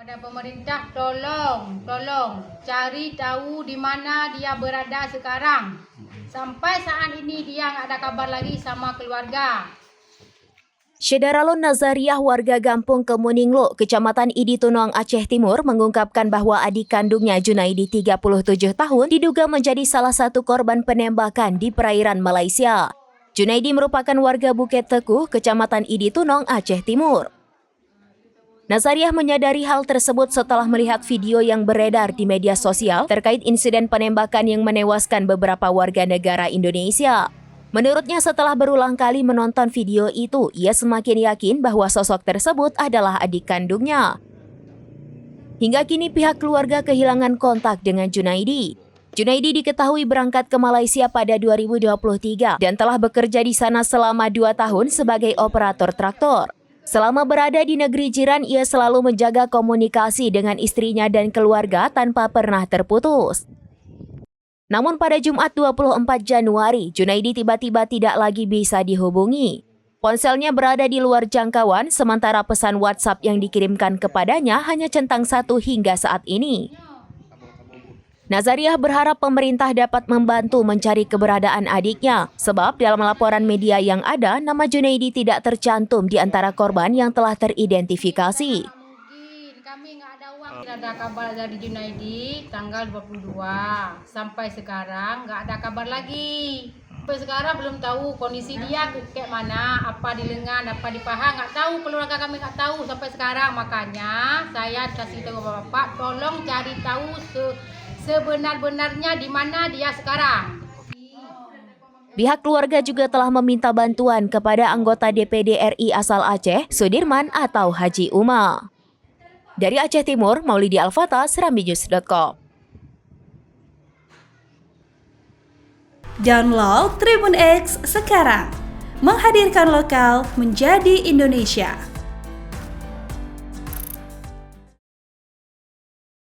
Pada pemerintah tolong cari tahu di mana dia berada sekarang. Sampai saat ini dia nggak ada kabar lagi sama keluarga. Syedaralun Nazariah warga Gampung Kemuninglo, Kecamatan Idi Tunong, Aceh Timur mengungkapkan bahwa adik kandungnya Junaidi 37 tahun diduga menjadi salah satu korban penembakan di perairan Malaysia. Junaidi merupakan warga Bukit Teguh, Kecamatan Idi Tunong, Aceh Timur. Nazariah menyadari hal tersebut setelah melihat video yang beredar di media sosial terkait insiden penembakan yang menewaskan beberapa warga negara Indonesia. Menurutnya setelah berulang kali menonton video itu, ia semakin yakin bahwa sosok tersebut adalah adik kandungnya. Hingga kini pihak keluarga kehilangan kontak dengan Junaidi. Junaidi diketahui berangkat ke Malaysia pada 2023 dan telah bekerja di sana selama 2 tahun sebagai operator traktor. Selama berada di negeri jiran, ia selalu menjaga komunikasi dengan istrinya dan keluarga tanpa pernah terputus. Namun pada Jumat 24 Januari, Junaidi tiba-tiba tidak lagi bisa dihubungi. Ponselnya berada di luar jangkauan, sementara pesan WhatsApp yang dikirimkan kepadanya hanya centang 1 hingga saat ini. Nazariah berharap pemerintah dapat membantu mencari keberadaan adiknya, sebab dalam laporan media yang ada, nama Junaidi tidak tercantum di antara korban yang telah teridentifikasi. Kami nggak ada uang. Tidak ada kabar dari Junaidi tanggal 22. Sampai sekarang nggak ada kabar lagi. Sampai sekarang belum tahu kondisi dia kayak mana, apa di lengan, apa di paha, nggak tahu. Keluarga kami nggak tahu sampai sekarang. Makanya saya kasih tahu Bapak, tolong cari tahu sebenar-benarnya di mana dia sekarang. Pihak keluarga juga telah meminta bantuan kepada anggota DPD RI asal Aceh, Sudirman atau Haji Uma. Dari Aceh Timur, Maulidi Alfata, serambinews.com. Download Tribun X sekarang, menghadirkan lokal menjadi Indonesia.